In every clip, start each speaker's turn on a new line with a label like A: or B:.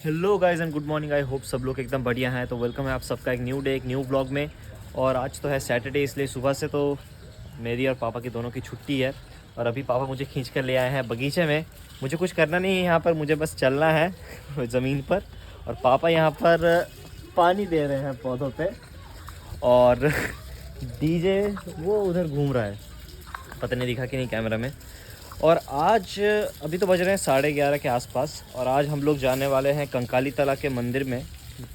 A: Hello guys and good morning. I hope सब लोग एकदम बढ़िया हैं। तो वेलकम है आप सबका एक न्यू डे, एक न्यू व्लॉग में। और आज तो है सैटरडे, इसलिए सुबह से तो मेरी और पापा की दोनों की छुट्टी है। और अभी पापा मुझे खींच कर ले आए हैं बगीचे में। मुझे कुछ करना नहीं है यहाँ पर, मुझे बस चलना है ज़मीन पर। और पापा यहाँ पर पानी दे रहे हैं पौधों पे। और डीजे वो उधर घूम रहा है, पता नहीं दिखा कि नहीं कैमरा में। और आज अभी तो बज रहे हैं 11:30 के आसपास। और आज हम लोग जाने वाले हैं कंकाली तला के मंदिर में।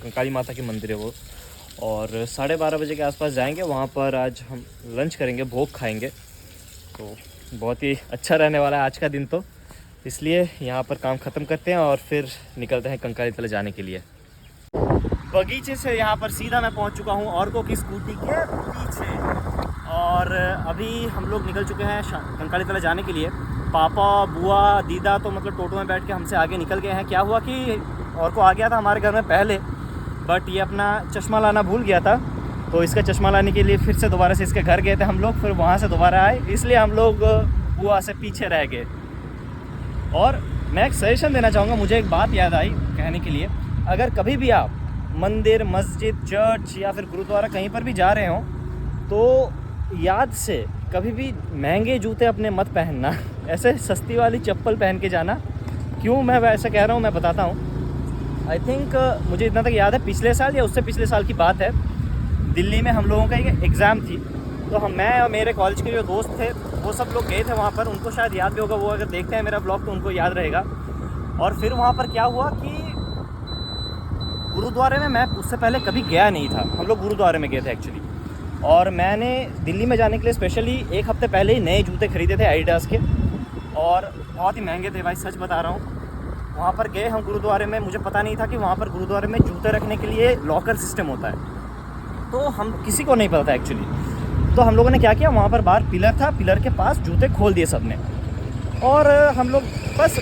A: कंकाली माता की मंदिर है वो। और 12:30 बजे के आसपास जाएंगे वहाँ पर। आज हम लंच करेंगे, भोग खाएंगे। तो बहुत ही अच्छा रहने वाला है आज का दिन। तो इसलिए यहाँ पर काम ख़त्म करते हैं और फिर निकलते हैं कंकाली तला जाने के लिए। बगीचे से यहाँ पर सीधा मैं पहुँच चुका हूँ औरकों की स्कूटी के पीछे। और अभी हम लोग निकल चुके हैं कंकाली तला जाने के लिए। पापा, बुआ, दीदा तो मतलब टोटो में बैठ के हमसे आगे निकल गए हैं। क्या हुआ कि और को आ गया था हमारे घर में पहले, बट ये अपना चश्मा लाना भूल गया था। तो इसका चश्मा लाने के लिए फिर से दोबारा से इसके घर गए थे हम लोग, फिर वहाँ से दोबारा आए, इसलिए हम लोग बुआ से पीछे रह गए। और मैं एक सजेशन देना चाहूँगा, मुझे एक बात याद आई कहने के लिए। अगर कभी भी आप मंदिर, मस्जिद, चर्च या फिर गुरुद्वारा कहीं पर भी जा रहे हों तो याद से कभी भी महंगे जूते अपने मत पहनना। ऐसे सस्ती वाली चप्पल पहन के जाना। क्यों मैं वैसा कह रहा हूँ मैं बताता हूँ। आई थिंक मुझे इतना तक याद है, पिछले साल या उससे पिछले साल की बात है, दिल्ली में हम लोगों का एक एग्ज़ाम थी। तो मैं और मेरे कॉलेज के जो दोस्त थे वो सब लोग गए थे वहाँ पर। उनको शायद याद भी होगा, वो अगर देखते हैं मेरा ब्लॉग तो उनको याद रहेगा। और फिर वहाँ पर क्या हुआ कि गुरुद्वारे में मैं उससे पहले कभी गया नहीं था। हम लोग गुरुद्वारे में गए थे एक्चुअली। और मैंने दिल्ली में जाने के लिए स्पेशली एक हफ़्ते पहले ही नए जूते खरीदे थे एडिडास के। और बहुत ही महंगे थे भाई, सच बता रहा हूँ। वहाँ पर गए हम गुरुद्वारे में, मुझे पता नहीं था कि वहाँ पर गुरुद्वारे में जूते रखने के लिए लॉकर सिस्टम होता है। तो हम किसी को नहीं पता था एक्चुअली। तो हम लोगों ने क्या किया, वहाँ पर बाहर पिलर था, पिलर के पास जूते खोल दिए सब ने। और हम लोग बस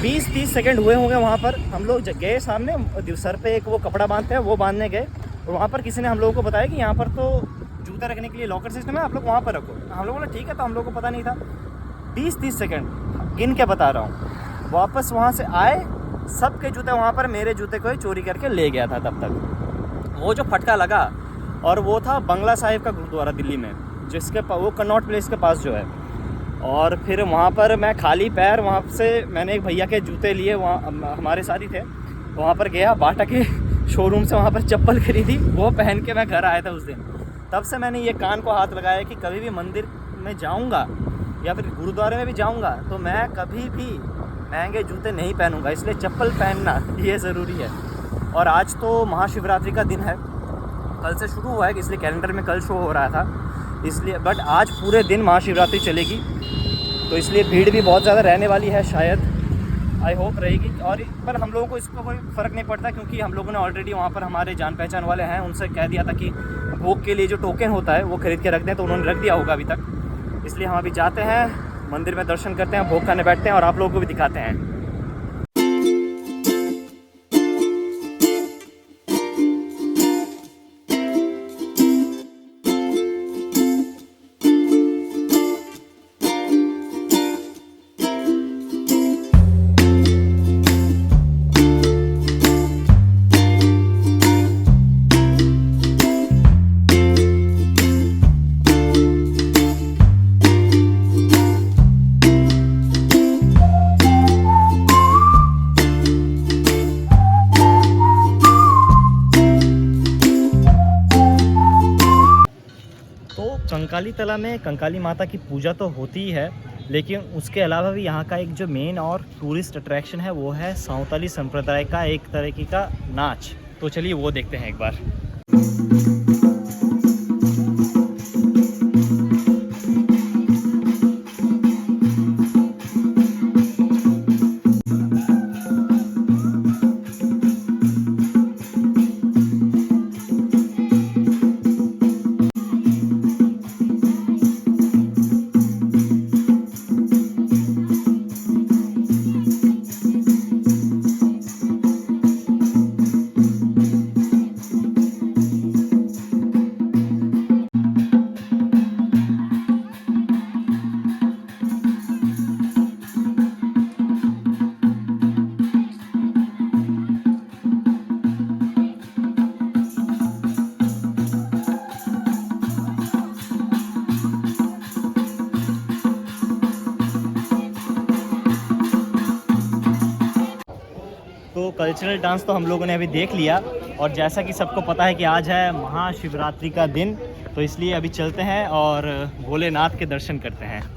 A: 20-30 सेकेंड हुए होंगे वहाँ पर। हम लोग गए सामने, सर पे एक वो कपड़ा बांधते हैं वो बांधने गए। और वहाँ पर किसी ने हम लोगों को बताया कि यहाँ पर तो जूता रखने के लिए लॉकर सिस्टम है, आप लोग वहाँ पर रखो। हम लोगों ने ठीक है, तो हम लोगों को पता नहीं था। 20-30 सेकेंड गिन के बता रहा हूँ, वापस वहाँ से आए, सबके जूते वहाँ पर, मेरे जूते को ही चोरी करके ले गया था तब तक। वो जो फटका लगा, और वो था बंगला साहिब का गुरुद्वारा दिल्ली में, जिसके वो कनॉट प्लेस के पास जो है। और फिर वहाँ पर मैं खाली पैर, वहाँ से मैंने एक भैया के जूते लिए, वहाँ हमारे साथ ही थे। वहाँ पर गया, बाटा के शोरूम से वहाँ पर चप्पल खरीदी, वो पहन के मैं घर आया था उस दिन। तब से मैंने ये कान को हाथ लगाया कि कभी भी मंदिर में जाऊँगा या फिर गुरुद्वारे में भी जाऊँगा तो मैं कभी भी महंगे जूते नहीं पहनूँगा। इसलिए चप्पल पहनना ये ज़रूरी है। और आज तो महाशिवरात्रि का दिन है, कल से शुरू हुआ है, इसलिए कैलेंडर में कल शो हो रहा था इसलिए। बट आज पूरे दिन महाशिवरात्रि चलेगी, तो इसलिए भीड़ भी बहुत ज़्यादा रहने वाली है शायद, आई होप रहेगी। और पर हम लोगों को इसको कोई फ़र्क नहीं पड़ता, क्योंकि हम लोगों ने ऑलरेडी वहाँ पर हमारे जान पहचान वाले हैं, उनसे कह दिया था कि भोग के लिए जो टोकन होता है वो खरीद के रख दें, तो उन्होंने रख दिया होगा अभी तक। इसलिए हम अभी जाते हैं मंदिर में, दर्शन करते हैं, भोग खाने बैठते हैं और आप लोगों को भी दिखाते हैं। कंकाली तला में कंकाली माता की पूजा तो होती ही है, लेकिन उसके अलावा भी यहाँ का एक जो मेन और टूरिस्ट अट्रैक्शन है वो है साँवताली संप्रदाय का एक तरीके का नाच। तो चलिए वो देखते हैं एक बार। कल्चरल डांस तो हम लोगों ने अभी देख लिया, और जैसा कि सबको पता है कि आज है महाशिवरात्रि का दिन, तो इसलिए अभी चलते हैं और भोलेनाथ के दर्शन करते हैं।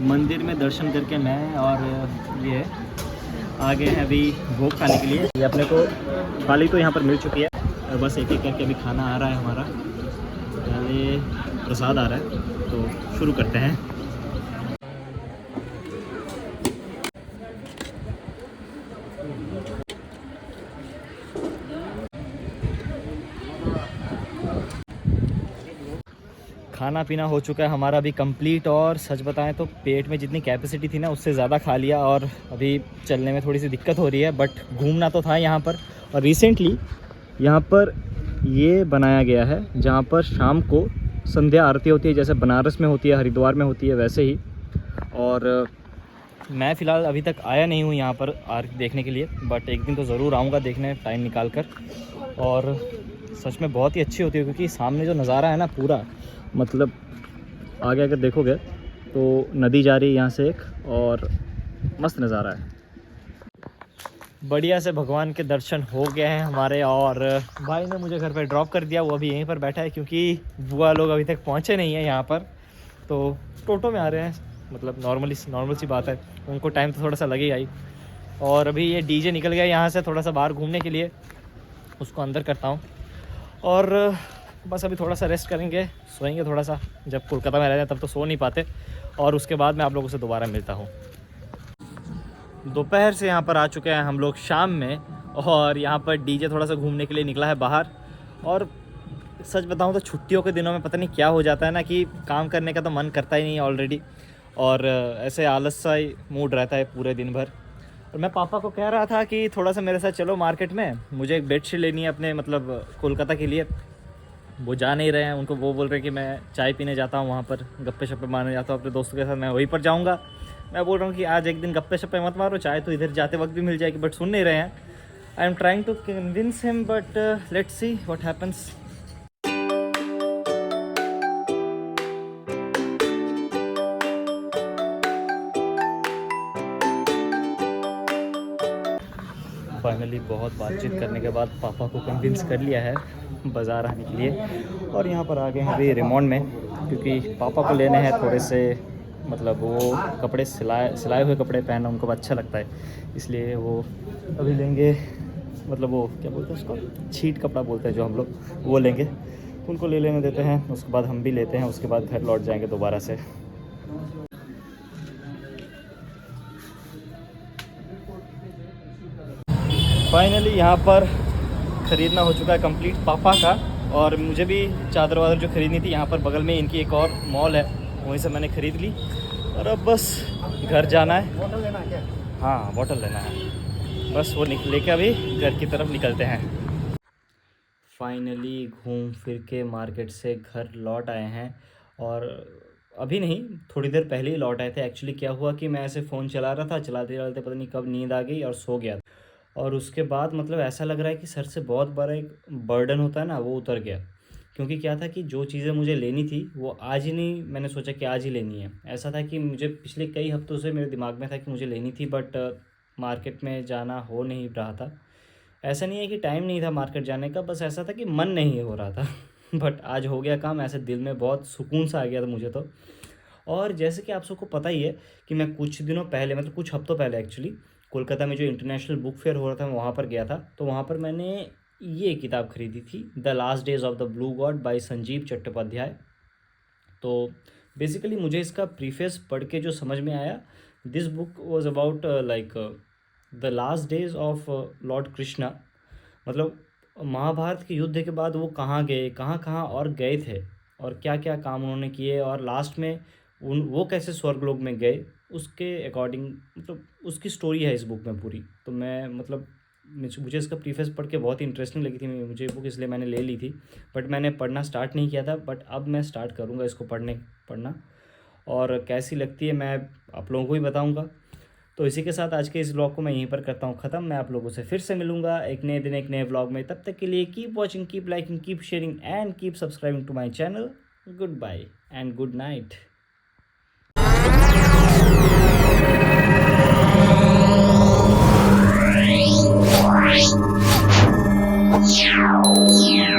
A: मंदिर में दर्शन करके मैं और ये आगे हैं अभी भोग खाने के लिए। ये अपने को थाली तो यहाँ पर मिल चुकी है, और बस एक एक करके अभी खाना आ रहा है हमारा। पहले प्रसाद आ रहा है, तो शुरू करते हैं। खाना पीना हो चुका है हमारा अभी कंप्लीट, और सच बताएं तो पेट में जितनी कैपेसिटी थी ना उससे ज़्यादा खा लिया, और अभी चलने में थोड़ी सी दिक्कत हो रही है, बट घूमना तो था यहाँ पर। और रिसेंटली यहाँ पर ये बनाया गया है जहाँ पर शाम को संध्या आरती होती है, जैसे बनारस में होती है, हरिद्वार में होती है, वैसे ही। और मैं फ़िलहाल अभी तक आया नहीं हूँ यहाँ पर आरती देखने के लिए, बट एक दिन तो ज़रूर आऊँगा देखने टाइम निकाल कर। और सच में बहुत ही अच्छी होती है, क्योंकि सामने जो नज़ारा है ना पूरा, मतलब आगे अगर देखोगे तो नदी जा रही है यहाँ से एक, और मस्त नज़ारा है। बढ़िया से भगवान के दर्शन हो गए हैं हमारे, और भाई ने मुझे घर पे ड्रॉप कर दिया। वो अभी यहीं पर बैठा है, क्योंकि बुआ लोग अभी तक पहुँचे नहीं हैं यहाँ पर, तो टोटो में आ रहे हैं। मतलब नॉर्मल सी बात है, उनको टाइम तो थोड़ा सा लगेगा ही। और अभी ये डीजे निकल गया यहाँ से थोड़ा सा बाहर घूमने के लिए, उसको अंदर करता हूँ। और बस अभी थोड़ा सा रेस्ट करेंगे, सोएंगे थोड़ा सा। जब कोलकाता में रहते हैं तब तो सो नहीं पाते, और उसके बाद मैं आप लोगों से दोबारा मिलता हूँ। दोपहर से यहाँ पर आ चुके हैं हम लोग शाम में, और यहाँ पर डीजे थोड़ा सा घूमने के लिए निकला है बाहर। और सच बताऊँ तो छुट्टियों के दिनों में पता नहीं क्या हो जाता है ना, कि काम करने का तो मन करता ही नहीं है ऑलरेडी, और ऐसे आलस सा ही मूड रहता है पूरे दिन भर। और मैं पापा को कह रहा था कि थोड़ा सा मेरे साथ चलो मार्केट में, मुझे एक बेडशीट लेनी है अपने मतलब कोलकाता के लिए। वो जा नहीं रहे हैं, उनको वो बोल रहे हैं कि मैं चाय पीने जाता हूँ वहाँ पर, गप्पे शप्पे मारने जाता हूँ अपने दोस्तों के साथ, मैं वहीं पर जाऊँगा। मैं बोल रहा हूँ कि आज एक दिन गप्पे शप्पे मत मारो, चाय तो इधर जाते वक्त भी मिल जाएगी, बट सुन नहीं रहे हैं। I am trying to convince him, but let's see what happens. Finally बहुत बातचीत करने के बाद पापा को कन्विंस कर लिया है बाज़ार आने के लिए, और यहाँ पर आ गए हैं अभी रिमोन में, क्योंकि पापा को लेने हैं थोड़े से, मतलब वो कपड़े सिलाए हुए कपड़े पहनना उनको अच्छा लगता है, इसलिए वो अभी लेंगे। मतलब वो क्या बोलते हैं उसको, छीट कपड़ा बोलते हैं जो हम लोग, वो लेंगे। तो उनको ले लेने देते हैं, उसके बाद हम भी लेते हैं, उसके बाद घर लौट जाएंगे दोबारा से। फाइनली यहाँ पर ख़रीदना हो चुका है कंप्लीट पापा का, और मुझे भी चादर वादर जो ख़रीदनी थी यहाँ पर बगल में इनकी एक और मॉल है, वहीं से मैंने ख़रीद ली। और अब बस घर जाना है। बॉटल लेना है क्या? हाँ बॉटल लेना है, बस वो लेके अभी घर की तरफ निकलते हैं। फाइनली घूम फिर के मार्केट से घर लौट आए हैं, और अभी नहीं थोड़ी देर पहले ही लौट आए थे। एक्चुअली क्या हुआ कि मैं ऐसे फ़ोन चला रहा था, चलाते चलाते पता नहीं कब नींद आ गई और सो गया, और उसके बाद मतलब ऐसा लग रहा है कि सर से बहुत बड़ा एक बर्डन होता है ना, वो उतर गया। क्योंकि क्या था कि जो चीज़ें मुझे लेनी थी वो आज ही नहीं, मैंने सोचा कि आज ही लेनी है। ऐसा था कि मुझे पिछले कई हफ्तों से मेरे दिमाग में था कि मुझे लेनी थी, बट मार्केट में जाना हो नहीं रहा था। ऐसा नहीं है कि टाइम नहीं था मार्केट जाने का, बस ऐसा था कि मन नहीं हो रहा था बट आज हो गया काम, ऐसे दिल में बहुत सुकून सा आ गया था मुझे तो। और जैसे कि आप सबको पता ही है कि मैं कुछ दिनों पहले, मतलब कुछ हफ्तों पहले एक्चुअली, कोलकाता में जो इंटरनेशनल बुक फेयर हो रहा था मैं वहाँ पर गया था। तो वहाँ पर मैंने ये किताब खरीदी थी, the last days of the blue god by Sanjeev Chattopadhyay. तो बेसिकली मुझे इसका प्रीफेस पढ़ के जो समझ में आया, this book was about like the last days of Lord Krishna. मतलब महाभारत के युद्ध के बाद वो कहाँ गए, कहाँ कहाँ और गए थे, और क्या क्या काम उन्होंने किए, और लास्ट में वो कैसे स्वर्गलोक में गए, उसके अकॉर्डिंग मतलब उसकी स्टोरी है इस बुक में पूरी। तो मैं मतलब मुझे इसका प्रीफेस पढ़ के बहुत ही इंटरेस्टिंग लगी थी मुझे बुक, इसलिए मैंने ले ली थी। बट मैंने पढ़ना स्टार्ट नहीं किया था, बट अब मैं स्टार्ट करूँगा इसको पढ़ना। और कैसी लगती है मैं आप लोगों को ही बताऊँगा।
B: तो इसी के साथ आज के इस व्लॉग को मैं यहीं पर करता हूँ ख़त्म। मैं आप लोगों से फिर से मिलूंगा एक नए दिन एक नए व्लॉग में। तब तक के लिए keep watching, keep liking, keep sharing and keep subscribing to my channel. Good bye and good night.
C: Yeah.